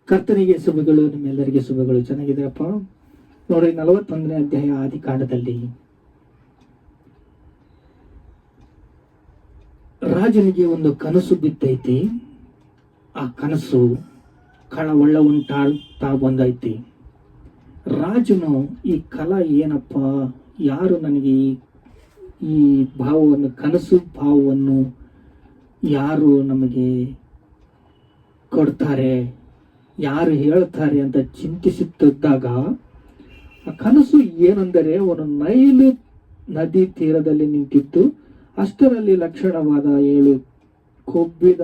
ಕರ್ತನಿಗೆ ಶುಭಗಳು, ನಿಮ್ಮೆಲ್ಲರಿಗೆ ಶುಭಗಳು. ಚೆನ್ನಾಗಿದ್ದೀರಪ್ಪ? ನೋಡ್ರಿ, 41ನೇ ಅಧ್ಯಾಯ ಆದಿಕಾಂಡದಲ್ಲಿ ರಾಜನಿಗೆ ಒಂದು ಕನಸು ಬಿದ್ದೈತಿ. ಆ ಕನಸು ಕಳವಳ ಉಂಟಾಗ್ತಾ ಬಂದೈತಿ. ರಾಜನು ಈ ಕಲ ಏನಪ್ಪ, ಯಾರು ನನಗೆ ಈ ಭಾವವನ್ನು, ಕನಸು ಭಾವವನ್ನು ಯಾರು ನಮಗೆ ಕೊಡ್ತಾರೆ, ಯಾರು ಹೇಳ್ತಾರೆ ಅಂತ ಚಿಂತಿಸುತ್ತಿದ್ದಾಗ ಆ ಕನಸು ಏನೆಂದರೆ, ಅವನು ನೈಲು ನದಿ ತೀರದಲ್ಲಿ ನಿಂತಿದ್ದು ಅಷ್ಟರಲ್ಲಿ ಲಕ್ಷಣವಾದ 7 ಕೊಬ್ಬಿದ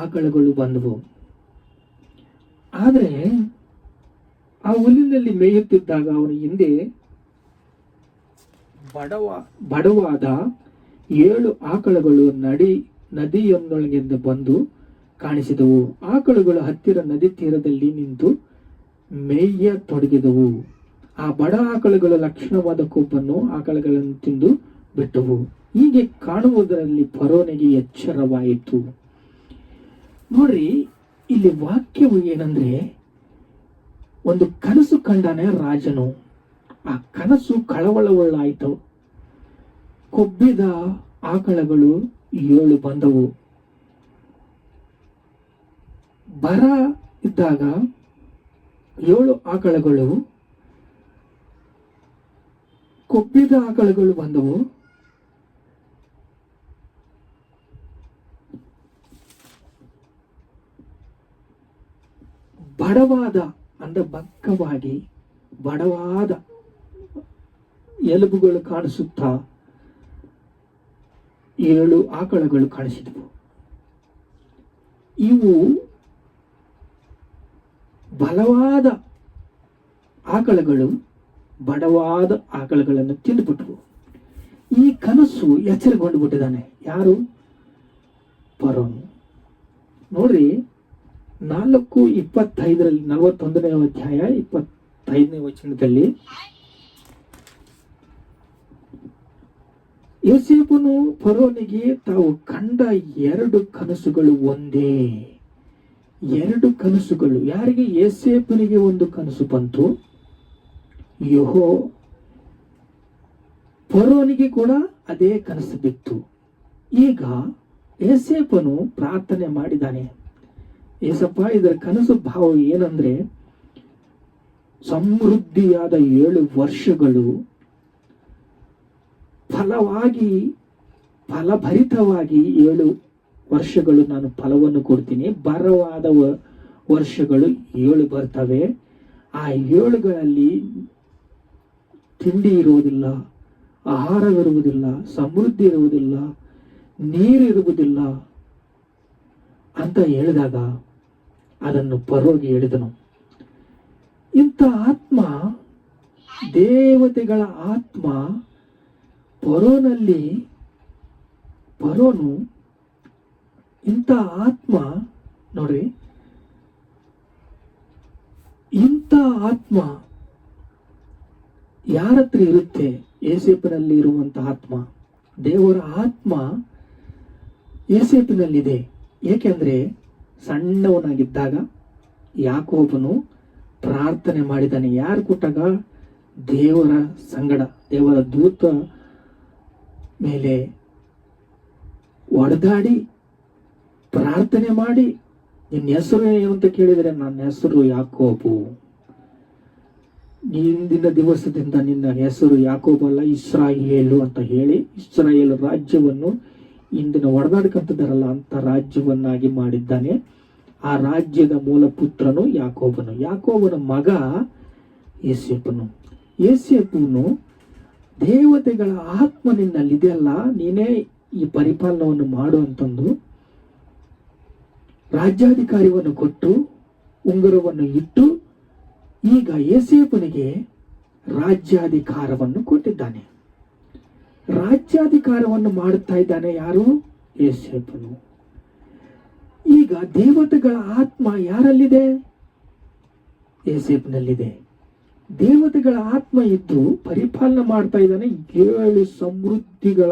ಆಕಳುಗಳು ಬಂದವು. ಆದರೆ ಆ ಹುಲ್ಲಿನಲ್ಲಿ ಮೇಯುತ್ತಿದ್ದಾಗ ಅವನ ಹಿಂದೆ ಬಡವಾದ 7 ಆಕಳುಗಳು ನದಿಯೊಂದೊಳಗಿಂದ ಬಂದು ಕಾಣಿಸಿದವು. ಆಕಳುಗಳು ಹತ್ತಿರ ನದಿ ತೀರದಲ್ಲಿ ನಿಂತು ಮೇಯತೊಡಗಿದವು. ಆ ಬಡ ಆಕಳುಗಳು ಲಕ್ಷಣವಾದ ಕೊಬ್ಬನ್ನು ಆಕಳುಗಳನ್ನು ತಿಂದು ಬಿಟ್ಟವು. ಹೀಗೆ ಕಾಣುವುದರಲ್ಲಿ ಫರೋನಿಗೆ ಎಚ್ಚರವಾಯಿತು. ನೋಡ್ರಿ, ಇಲ್ಲಿ ವಾಕ್ಯವು ಏನಂದ್ರೆ, ಒಂದು ಕನಸು ಕಂಡಾನೆ ರಾಜನು. ಆ ಕನಸು ಕಳವಳವುಳ್ಳಾಯಿತು. ಕೊಬ್ಬಿದ ಆಕಳಗಳು 7 ಬಂದವು. ಬರ ಇದ್ದಾಗ 7 ಆಕಳಗಳು, ಕೊಬ್ಬಿದ ಆಕಳಗಳು ಬಂದವು. ಬಡವಾದ ಅಂದ್ರೆ ಬಕ್ಕವಾಗಿ ಬಡವಾದ ಎಲುಬುಗಳು ಕಾಣಿಸುತ್ತಾ 7 ಆಕಳಗಳು ಕಾಣಿಸಿದವು. ಇವು ಬಲವಾದ ಆಕಳಗಳು ಬಡವಾದ ಆಕಳಗಳನ್ನು ತಿಂದುಬಿಟ್ವು. ಈ ಕನಸು ಎಚ್ಚರಗೊಂಡು ಬಿಟ್ಟಿದ್ದಾನೆ. ಯಾರು? ಫರೋನು. ನೋಡ್ರಿ, 4:25 41ನೇ ಅಧ್ಯಾಯ 25ನೇ ವಚನದಲ್ಲಿ ಯೋಸೇಫನು ಫರೋನಿಗೆ ತಾವು ಕಂಡ 2 ಕನಸುಗಳು ಒಂದೇ. 2 ಕನಸುಗಳು. ಯಾರಿಗೆ? ಯೋಸೇಫನಿಗೆ ಒಂದು ಕನಸು ಬಂತು. ಫರೋನಿಗೆ ಕೂಡ ಅದೇ ಕನಸು ಬಿತ್ತು. ಈಗ ಯೋಸೇಫನು ಪ್ರಾರ್ಥನೆ ಮಾಡಿದ್ದಾನೆ, ಏಸಪ್ಪ, ಇದರ ಕನಸು ಭಾವ ಏನಂದ್ರೆ, ಸಮೃದ್ಧಿಯಾದ 7 ವರ್ಷಗಳು ಫಲಭರಿತವಾಗಿ 7 ವರ್ಷಗಳು ನಾನು ಫಲವನ್ನು ಕೊಡ್ತೀನಿ. ಬರವಾದ ವರ್ಷಗಳು 7 ಬರ್ತವೆ. ಆ 7ಗಳಲ್ಲಿ ತಿಂಡಿ ಇರುವುದಿಲ್ಲ, ಆಹಾರವಿರುವುದಿಲ್ಲ, ಸಮೃದ್ಧಿ ಇರುವುದಿಲ್ಲ, ನೀರಿರುವುದಿಲ್ಲ ಅಂತ ಹೇಳಿದಾಗ ಅದನ್ನು ಫರೋಗೆ ಹೇಳಿದನು. ಇಂಥ ಆತ್ಮ, ದೇವತೆಗಳ ಆತ್ಮ ಫರೋನು ಇಂಥ ಆತ್ಮ, ನೋಡ್ರಿ, ಇಂಥ ಆತ್ಮ ಯಾರತ್ರ ಇರುತ್ತೆ? ಯೋಸೇಫನಲ್ಲಿ ಇರುವಂತಹ ಆತ್ಮ, ದೇವರ ಆತ್ಮ ಯೋಸೇಫನಲ್ಲಿದೆ. ಏಕೆಂದ್ರೆ ಸಣ್ಣವನಾಗಿದ್ದಾಗ ಯಾಕೋಬನು ಪ್ರಾರ್ಥನೆ ಮಾಡಿದ್ದಾನೆ. ಯಾರು ಕೊಟ್ಟಾಗ? ದೇವರ ಸಂಗಡ, ದೇವರ ದೂತ ಮೇಲೆ ಒಡೆದಾಡಿ ಪ್ರಾರ್ಥನೆ ಮಾಡಿ, ನಿನ್ನ ಹೆಸರು ಏನು ಅಂತ ಕೇಳಿದರೆ, ನನ್ನ ಹೆಸರು ಯಾಕೋಬು, ಇಂದಿನ ದಿವಸದಿಂದ ನಿನ್ನ ಹೆಸರು ಯಾಕೋಬ ಅಲ್ಲ, ಇಸ್ರಾಯೇಲು ಅಂತ ಹೇಳಿ ಇಸ್ರಾಯೇಲ್ ರಾಜ್ಯವನ್ನು ಇಂದಿನ ಒಡೆದಾಡ್ಕಂತಿದ್ದಾರಲ್ಲ ಅಂತ ರಾಜ್ಯವನ್ನಾಗಿ ಮಾಡಿದ್ದಾನೆ. ಆ ರಾಜ್ಯದ ಮೂಲ ಪುತ್ರನು ಯಾಕೋಬನು. ಯಾಕೋಬನ ಮಗ ಯೋಸೇಫನು. ಯೋಸೇಫನು ದೇವತೆಗಳ ಆತ್ಮ ನಿನ್ನಲ್ಲಿದೆಯಲ್ಲ, ನೀನೇ ಈ ಪರಿಪಾಲನವನ್ನು ಮಾಡು ಅಂತಂದು ರಾಜ್ಯಾಧಿಕಾರಿಯನ್ನು ಕೊಟ್ಟು ಉಂಗುರವನ್ನು ಇಟ್ಟು ಈಗ ಯೋಸೇಫನಿಗೆ ರಾಜ್ಯಾಧಿಕಾರವನ್ನು ಕೊಟ್ಟಿದ್ದಾನೆ. ರಾಜ್ಯಾಧಿಕಾರವನ್ನು ಮಾಡುತ್ತಾ ಇದ್ದಾನೆ. ಯಾರು? ಯೋಸೇಫನು. ಈಗ ದೇವತೆಗಳ ಆತ್ಮ ಯಾರಲ್ಲಿದೆ? ಯೋಸೇಫನಲ್ಲಿದೆ. ದೇವತೆಗಳ ಆತ್ಮ ಇದ್ದು ಪರಿಪಾಲನೆ ಮಾಡ್ತಾ ಇದ್ದಾನೆ. 7 ಸಮೃದ್ಧಿಗಳ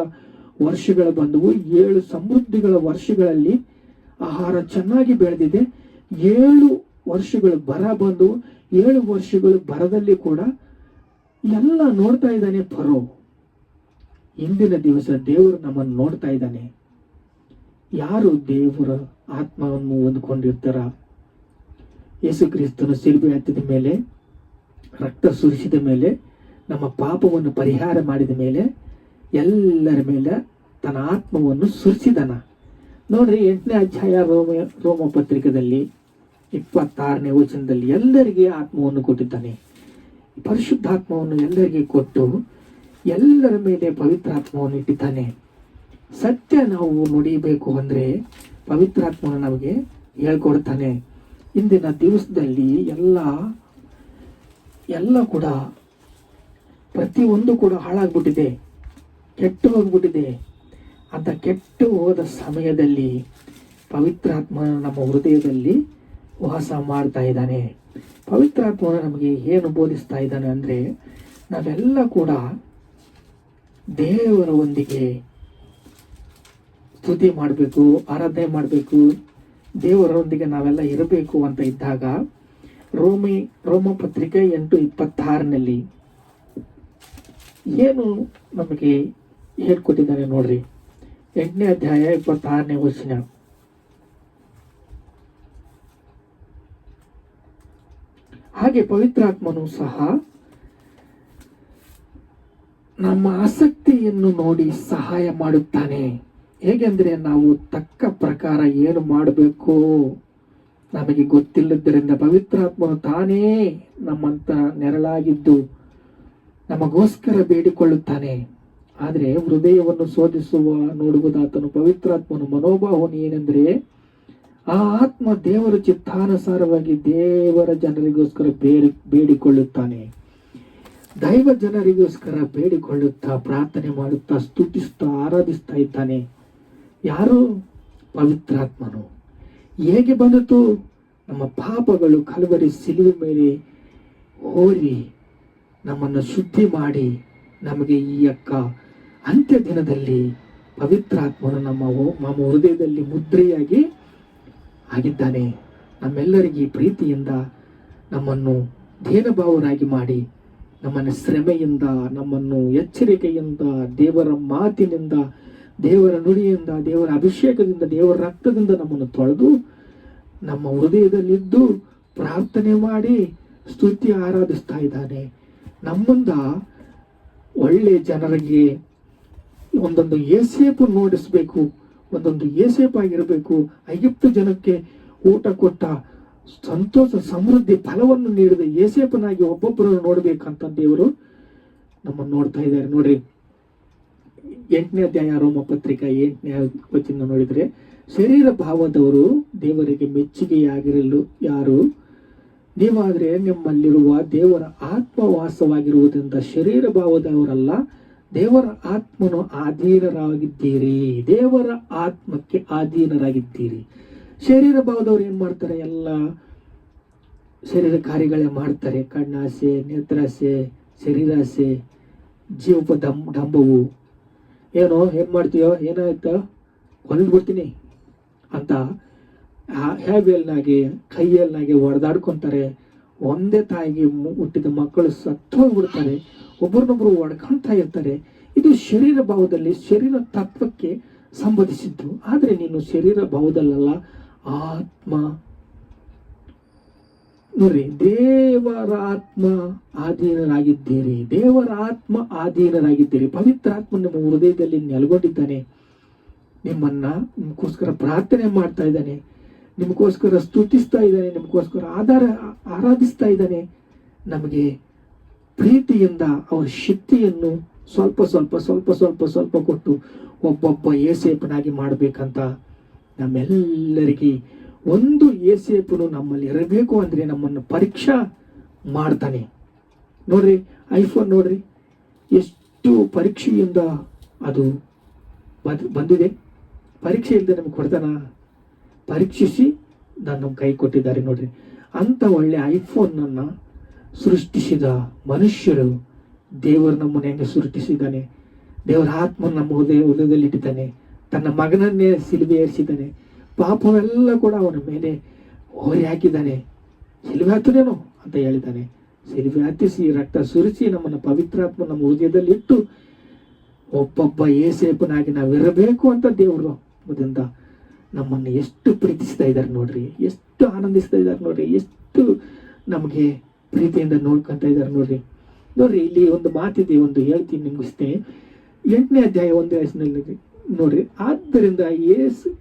ವರ್ಷಗಳು ಬಂದವು. 7 ಸಮೃದ್ಧಿಗಳ ವರ್ಷಗಳಲ್ಲಿ ಆಹಾರ ಚೆನ್ನಾಗಿ ಬೆಳೆದಿದೆ. 7 ವರ್ಷಗಳು ಬರ ಬಂದು 7 ವರ್ಷಗಳು ಬರದಲ್ಲಿ ಕೂಡ ಎಲ್ಲ ನೋಡ್ತಾ ಇದ್ದಾನೆ ಫರೋ. ಇಂದಿನ ದಿವಸ ದೇವರು ನಮ್ಮನ್ನು ನೋಡ್ತಾ ಇದ್ದಾನೆ. ಯಾರು ದೇವರ ಆತ್ಮವನ್ನು ಹೊಂದ್ಕೊಂಡಿರ್ತಾರ, ಯೇಸು ಕ್ರಿಸ್ತನು ಶಿಲುಬೆ ಹತ್ತಿದ ಮೇಲೆ, ರಕ್ತ ಸುರಿಸಿದ ಮೇಲೆ, ನಮ್ಮ ಪಾಪವನ್ನು ಪರಿಹಾರ ಮಾಡಿದ ಮೇಲೆ ಎಲ್ಲರ ಮೇಲೆ ತನ್ನ ಆತ್ಮವನ್ನು ಸುರಿಸಿದನ. ನೋಡ್ರಿ 8ನೇ ಅಧ್ಯಾಯ ರೋಮ ಪತ್ರಿಕೆಯಲ್ಲಿ 26ನೇ ವಚನದಲ್ಲಿ ಎಲ್ಲರಿಗೆ ಆತ್ಮವನ್ನು ಕೊಟ್ಟಿದ್ದಾನೆ. ಪರಿಶುದ್ಧಾತ್ಮವನ್ನು ಎಲ್ಲರಿಗೆ ಕೊಟ್ಟು ಎಲ್ಲರ ಮೇಲೆ ಪವಿತ್ರಾತ್ಮವನ್ನು ಇಟ್ಟಿದ್ದಾನೆ. ಸತ್ಯ ನಾವು ನುಡಿಬೇಕು ಅಂದರೆ ಪವಿತ್ರಾತ್ಮನು ನಮಗೆ ಹೇಳ್ಕೊಡ್ತಾನೆ. ಇಂದಿನ ದಿವಸದಲ್ಲಿ ಎಲ್ಲ ಕೂಡ ಪ್ರತಿಯೊಂದು ಕೂಡ ಹಾಳಾಗ್ಬಿಟ್ಟಿದೆ, ಕೆಟ್ಟು ಹೋಗ್ಬಿಟ್ಟಿದೆ. ಅಂತ ಕೆಟ್ಟು ಹೋದ ಸಮಯದಲ್ಲಿ ಪವಿತ್ರಾತ್ಮನ ನಮ್ಮ ಹೃದಯದಲ್ಲಿ ವಾಸ ಮಾಡ್ತಾ ಇದ್ದಾನೆ. ಪವಿತ್ರಾತ್ಮನ ನಮಗೆ ಏನು ಬೋಧಿಸ್ತಾ ಇದ್ದಾನೆ ಅಂದರೆ, ನಾವೆಲ್ಲ ಕೂಡ ದೇವರ ಒಂದಿಗೆ ಸ್ತುತಿ ಮಾಡಬೇಕು, ಆರಾಧನೆ ಮಾಡಬೇಕು, ದೇವರೊಂದಿಗೆ ನಾವೆಲ್ಲ ಇರಬೇಕು ಅಂತ ಇದ್ದಾಗ ರೋಮ ಪತ್ರಿಕೆ 8:26 ಏನು ನಮಗೆ ಹೇಳ್ಕೊಟ್ಟಿದ್ದಾನೆ ನೋಡ್ರಿ. 8ನೇ ಅಧ್ಯಾಯ 26ನೇ ವಚನ. ಹಾಗೆ ಪವಿತ್ರಾತ್ಮನು ಸಹ ನಮ್ಮ ಆಸಕ್ತಿಯನ್ನು ನೋಡಿ ಸಹಾಯ ಮಾಡುತ್ತಾನೆ. ಹೇಗೆಂದ್ರೆ ನಾವು ತಕ್ಕ ಪ್ರಕಾರ ಏನು ಮಾಡಬೇಕು ನಮಗೆ ಗೊತ್ತಿಲ್ಲದ್ದರಿಂದ ಪವಿತ್ರಾತ್ಮನು ತಾನೇ ನಮ್ಮಂತ ನೆರಳಾಗಿದ್ದು ನಮಗೋಸ್ಕರ ಬೇಡಿಕೊಳ್ಳುತ್ತಾನೆ. ಆದರೆ ಹೃದಯವನ್ನು ಶೋಧಿಸುವ ನೋಡುವುದಾತನು ಪವಿತ್ರಾತ್ಮನು ಮನೋಭಾವನೆ ಏನೆಂದರೆ, ಆ ಆತ್ಮ ದೇವರ ಚಿತ್ತಾನುಸಾರವಾಗಿ ದೇವರ ಜನರಿಗೋಸ್ಕರ ಬೇಡಿಕೊಳ್ಳುತ್ತಾನೆ. ದೈವ ಜನರಿಗೋಸ್ಕರ ಬೇಡಿಕೊಳ್ಳುತ್ತಾ ಪ್ರಾರ್ಥನೆ ಮಾಡುತ್ತಾ ಸ್ತುತಿಸ್ತಾ ಆರಾಧಿಸ್ತಾ ಇದ್ದಾನೆ. ಯಾರು? ಪವಿತ್ರಾತ್ಮನು. ಹೇಗೆ ಬಂದಿತು? ನಮ್ಮ ಪಾಪಗಳು ಕಲ್ವರಿ ಸಿಲುವೆ ಮೇಲೆ ಹೋರಿ ನಮ್ಮನ್ನು ಶುದ್ಧಿ ಮಾಡಿ ನಮಗೆ ಈ ಅಂತ್ಯ ದಿನದಲ್ಲಿ ಪವಿತ್ರಾತ್ಮನು ನಮ್ಮ ಹೃದಯದಲ್ಲಿ ಮುದ್ರೆಯಾಗಿ ಆಗಿದ್ದಾನೆ. ನಮ್ಮೆಲ್ಲರಿಗೆ ಪ್ರೀತಿಯಿಂದ ನಮ್ಮನ್ನು ದೇನಭಾವರಾಗಿ ಮಾಡಿ, ನಮ್ಮನ್ನು ಶ್ರಮೆಯಿಂದ, ನಮ್ಮನ್ನು ಎಚ್ಚರಿಕೆಯಿಂದ, ದೇವರ ಮಾತಿನಿಂದ, ದೇವರ ನುಡಿಯಿಂದ, ದೇವರ ಅಭಿಷೇಕದಿಂದ, ದೇವರ ರಕ್ತದಿಂದ ನಮ್ಮನ್ನು ತೊಳೆದು ನಮ್ಮ ಹೃದಯದಲ್ಲಿದ್ದು ಪ್ರಾರ್ಥನೆ ಮಾಡಿ ಸ್ತುತಿ ಆರಾಧಿಸ್ತಾ ಇದ್ದಾನೆ. ನಮ್ಮಿಂದ ಒಳ್ಳೆ ಜನರಿಗೆ ಒಂದೊಂದು ಏಸೇಪು ನೋಡಿಸ್ಬೇಕು, ಒಂದೊಂದು ಏಸೇಪಾಗಿರಬೇಕು. ಐಗುಪ್ತ ಜನಕ್ಕೆ ಊಟ ಕೊಟ್ಟ ಸಂತೋಷ ಸಮೃದ್ಧಿ ಫಲವನ್ನು ನೀಡಿದ ಏಸೇಪನಾಗಿ ಒಬ್ಬೊಬ್ಬರನ್ನು ನೋಡ್ಬೇಕಂತ ದೇವರು ನಮ್ಮನ್ನು ನೋಡ್ತಾ ಇದ್ದಾರೆ. ನೋಡ್ರಿ 8ನೇ ಅಧ್ಯಾಯ ರೋಮ ಪತ್ರಿಕೆ 8ನೇ ವಚನ ನೋಡಿದ್ರೆ, ಶರೀರ ಭಾವದವರು ದೇವರಿಗೆ ಮೆಚ್ಚುಗೆಯಾಗಿರಲು ಯಾರು? ನೀವಾದರೆ ನಿಮ್ಮಲ್ಲಿರುವ ದೇವರ ಆತ್ಮವಾಸವಾಗಿರುವುದರಿಂದ ಶರೀರ ಭಾವದವರಲ್ಲ, ದೇವರ ಆತ್ಮನು ಅಧೀನರಾಗಿದ್ದೀರಿ. ದೇವರ ಆತ್ಮಕ್ಕೆ ಅಧೀನರಾಗಿದ್ದೀರಿ. ಶರೀರ ಭಾವದವ್ರು ಏನ್ ಮಾಡ್ತಾರೆ? ಎಲ್ಲ ಶರೀರ ಕಾರ್ಯಗಳೇ ಮಾಡ್ತಾರೆ. ಕಣ್ಣಾಸೆ, ನೇತ್ರಾಸೆ, ಶರೀರಾಸೆ, ಡಂಬವು. ಏನ್ ಮಾಡ್ತೀಯೋ, ಏನಾಯ್ತ ಕೊಂಡ್ಬಿಡ್ತೀನಿ ಅಂತ ಹ್ಯಾಬೇಲ್ನಾಗೆ ಕೈಯಲ್ನಾಗೆ ಹೊಡೆದಾಡ್ಕೊಂತಾರೆ. ಒಂದೇ ತಾಯಿಗೆ ಹುಟ್ಟಿದ ಮಕ್ಕಳು ಸತ್ತೋಗ್ಬಿಡ್ತಾರೆ. ಒಬ್ಬರನ್ನೊಬ್ರು ಹೊಡ್ಕೊಳ್ತಾ ಇರ್ತಾರೆ. ಇದು ಶರೀರ ಭಾವದಲ್ಲಿ ಶರೀರ ತತ್ವಕ್ಕೆ ಸಂಬಂಧಿಸಿದ್ದು. ಆದರೆ ನೀನು ಶರೀರ ಭಾವದಲ್ಲ, ಆತ್ಮ. ನೋಡ್ರಿ, ದೇವರ ಆತ್ಮ ಅಧೀನರಾಗಿದ್ದೀರಿ. ದೇವರ ಆತ್ಮ ಅಧೀನರಾಗಿದ್ದೀರಿ. ಪವಿತ್ರ ಆತ್ಮ ನಿಮ್ಮ ಹೃದಯದಲ್ಲಿ ನೆಲೆಗೊಂಡಿದ್ದಾನೆ. ನಿಮಗೋಸ್ಕರ ಪ್ರಾರ್ಥನೆ ಮಾಡ್ತಾ ಇದ್ದಾನೆ, ನಿಮಗೋಸ್ಕರ ಸ್ತುತಿಸ್ತಾ ಇದ್ದಾನೆ, ನಿಮಗೋಸ್ಕರ ಆರಾಧಿಸ್ತಾ ಇದ್ದಾನೆ. ನಮಗೆ ಪ್ರೀತಿಯಿಂದ ಅವರ ಶಕ್ತಿಯನ್ನು ಸ್ವಲ್ಪ ಸ್ವಲ್ಪ ಸ್ವಲ್ಪ ಸ್ವಲ್ಪ ಸ್ವಲ್ಪ ಕೊಟ್ಟು ಒಬ್ಬೊಬ್ಬ ಏಸೇಪನಾಗಿ ಮಾಡಬೇಕಂತ ನಮ್ಮೆಲ್ಲರಿಗೆ ಒಂದು ಏಸೇಪನು ನಮ್ಮಲ್ಲಿ ಇರಬೇಕು ಅಂದರೆ ನಮ್ಮನ್ನು ಪರೀಕ್ಷಾ ಮಾಡ್ತಾನೆ. ನೋಡ್ರಿ, ಐಫೋನ್ ನೋಡ್ರಿ, ಎಷ್ಟು ಪರೀಕ್ಷೆಯಿಂದ ಅದು ಬಂದಿದೆ. ಪರೀಕ್ಷೆ ಇಲ್ಲದೆ ನಮ್ಗೆ ಕೊಡ್ತಾನ? ಪರೀಕ್ಷಿಸಿ ನಮ್ಮ ಕೈ ಕೊಟ್ಟಿದ್ದಾರೆ. ನೋಡ್ರಿ, ಅಂತ ಒಳ್ಳೆ ಐಫೋನನ್ನು ಸೃಷ್ಟಿಸಿದ ಮನುಷ್ಯರು ದೇವರು ನಮ್ಮನ್ನು ಹೆಂಗೆ ಸೃಷ್ಟಿಸಿದ್ದಾನೆ. ದೇವರ ಆತ್ಮ ನಮ್ಮ ಹೃದಯದಲ್ಲಿ ಇಟ್ಟಿದ್ದಾನೆ. ತನ್ನ ಮಗನನ್ನೇ ಸಿಲುಬೆ ಏರಿಸಿದ್ದಾನೆ. ಪಾಪವೆಲ್ಲ ಕೂಡ ಅವನ ಮೇಲೆ ಹೊರೆ ಹಾಕಿದ್ದಾನೆ. ಶಿಲುಬೆ ಹತ್ತನೇನೋ ಅಂತ ಹೇಳಿದ್ದಾನೆ. ಶಿಲುಬೆ ಹತ್ತಿಸಿ ರಕ್ತ ಸುರಿಸಿ ನಮ್ಮನ್ನು ಪವಿತ್ರಾತ್ಮ ನಮ್ಮ ಹೃದಯದಲ್ಲಿ ಇಟ್ಟು ಒಬ್ಬೊಬ್ಬ ಏಸೇಪನಾಗಿ ನಾವಿರಬೇಕು ಅಂತ ದೇವರು ಅದರಿಂದ ನಮ್ಮನ್ನು ಎಷ್ಟು ಪ್ರೀತಿಸ್ತಾ ಇದ್ದಾರೆ ನೋಡ್ರಿ, ಎಷ್ಟು ಆನಂದಿಸ್ತಾ ಇದ್ದಾರೆ ನೋಡ್ರಿ, ಎಷ್ಟು ನಮಗೆ ಪ್ರೀತಿಯಿಂದ ನೋಡ್ಕೊಂತ ಇದ್ದಾರೆ ನೋಡ್ರಿ. ಇಲ್ಲಿ ಒಂದು ಮಾತಿದೆ, ಒಂದು ಹೇಳ್ತೀನಿ ನಿಮ್ಗಿಸ್ತೇನೆ. 8ನೇ ಅಧ್ಯಾಯ 1ನೇ ವಯಸ್ಸಿನಲ್ಲಿ ನೋಡ್ರಿ. ಆದ್ದರಿಂದ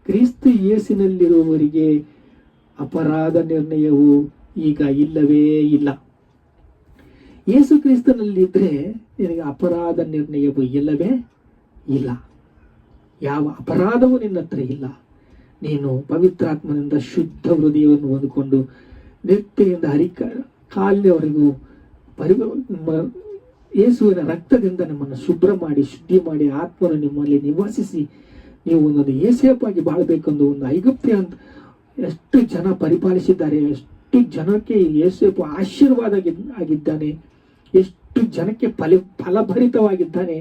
ಕ್ರಿಸ್ತ ಯೇಸುವಿನಲ್ಲಿರುವವರಿಗೆ ಅಪರಾಧ ನಿರ್ಣಯವು ಈಗ ಇಲ್ಲವೇ ಇಲ್ಲ. ಯೇಸು ಕ್ರಿಸ್ತನಲ್ಲಿದ್ದರೆ ನಿನಗೆ ಅಪರಾಧ ನಿರ್ಣಯವು ಇಲ್ಲವೇ ಇಲ್ಲ. ಯಾವ ಅಪರಾಧವೂ ನಿನ್ನ ಹತ್ರ ಇಲ್ಲ. ನೀನು ಪವಿತ್ರಾತ್ಮನಿಂದ ಶುದ್ಧ ಹೃದಯವನ್ನು ಹೊಂದಿಕೊಂಡು ನೆತ್ತಿಯಿಂದ ಕಾಲಿನವರೆಗೂ ಯೇಸುವಿನ ರಕ್ತದಿಂದ ನಿಮ್ಮನ್ನು ಶುಭ್ರ ಮಾಡಿ ಶುದ್ಧಿ ಮಾಡಿ ಆತ್ಮನು ನಿಮ್ಮಲ್ಲಿ ನಿವಾಸಿಸಿ ನೀವು ಒಂದೊಂದು ಏಸೇಪಾಗಿ ಬಾಳಬೇಕೆಂದು ಒಂದು ಐಗುಪ್ತಿ ಅಂತ ಎಷ್ಟು ಜನ ಪರಿಪಾಲಿಸಿದ್ದಾರೆ, ಎಷ್ಟು ಜನಕ್ಕೆ ಏಸೇಪು ಆಶೀರ್ವಾದ ಆಗಿದ್ದಾನೆ, ಎಷ್ಟು ಜನಕ್ಕೆ ಫಲಭರಿತವಾಗಿದ್ದಾನೆ,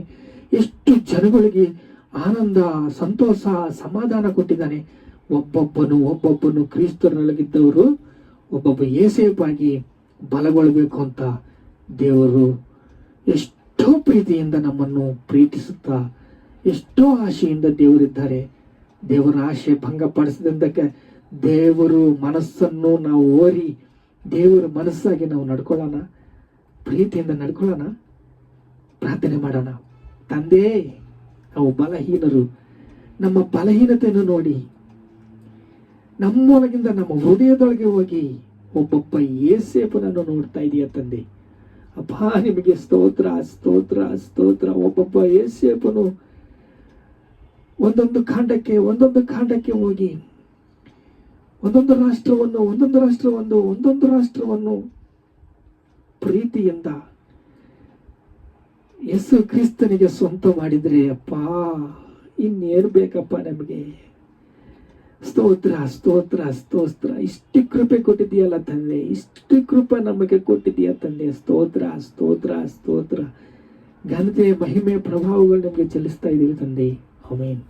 ಎಷ್ಟು ಜನಗಳಿಗೆ ಆನಂದ, ಸಂತೋಷ, ಸಮಾಧಾನ ಕೊಟ್ಟಿದ್ದಾನೆ. ಒಬ್ಬೊಬ್ಬನು ಕ್ರಿಸ್ತನೊಳಗಿದ್ದವರು ಒಬ್ಬೊಬ್ಬ ಏಸೇಪಾಗಿ ಬಲಗೊಳ್ಳಬೇಕು ಅಂತ ದೇವರು ಎಷ್ಟೋ ಪ್ರೀತಿಯಿಂದ ನಮ್ಮನ್ನು ಪ್ರೀತಿಸುತ್ತಾ ಎಷ್ಟೋ ಆಶೆಯಿಂದ ದೇವರಿದ್ದಾರೆ. ದೇವರ ಆಶೆ ಭಂಗಪಡಿಸಿದ್ದಕ್ಕೆ ದೇವರು ಮನಸ್ಸನ್ನು ನಾವು ಓರಿ ದೇವರ ಮನಸ್ಸಾಗಿ ನಾವು ನಡ್ಕೊಳ್ಳೋಣ, ಪ್ರೀತಿಯಿಂದ ನಡ್ಕೊಳ್ಳೋಣ. ಪ್ರಾರ್ಥನೆ ಮಾಡೋಣ. ತಂದೆ, ನಾವು ಬಲಹೀನರು, ನಮ್ಮ ಬಲಹೀನತೆಯನ್ನು ನೋಡಿ ನಮ್ಮೊಳಗಿಂದ ನಮ್ಮ ಹೃದಯದೊಳಗೆ ಹೋಗಿ ಒಬ್ಬೊಬ್ಬ ಏಸೇಪನನ್ನು ನೋಡ್ತಾ ಇದೆಯಾ ತಂದೆ. ಅಪ್ಪ, ನಿಮಗೆ ಸ್ತೋತ್ರ ಸ್ತೋತ್ರ ಸ್ತೋತ್ರ. ಒಬ್ಬೊಬ್ಬ ಏಸೇಪನು ಒಂದೊಂದು ಕಾಂಡಕ್ಕೆ ಹೋಗಿ ಒಂದೊಂದು ರಾಷ್ಟ್ರವನ್ನು ಪ್ರೀತಿಯಿಂದ ಯೇಸು ಕ್ರಿಸ್ತನಿಗೆ ಸ್ವಂತ ಮಾಡಿದ್ರೆ ಅಪ್ಪ ಇನ್ನೇನು ಬೇಕಪ್ಪ ನಮಗೆ. ಸ್ತೋತ್ರ ಸ್ತೋತ್ರ ಸ್ತೋತ್ರ. ಇಷ್ಟು ಕೃಪೆ ಕೊಟ್ಟಿದೆಯಲ್ಲ ತಂದೆ, ಇಷ್ಟು ಕೃಪೆ ನಮಗೆ ಕೊಟ್ಟಿದೆಯಾ ತಂದೆ. ಸ್ತೋತ್ರ ಸ್ತೋತ್ರ ಸ್ತೋತ್ರ. ಘನತೆ, ಮಹಿಮೆ, ಪ್ರಭಾವಗಳು ನಮಗೆ ಚೆಲ್ಲಿಸ್ತಾ ಇದ್ದೀವಿ ತಂದೆ. ಆಮೆನ್.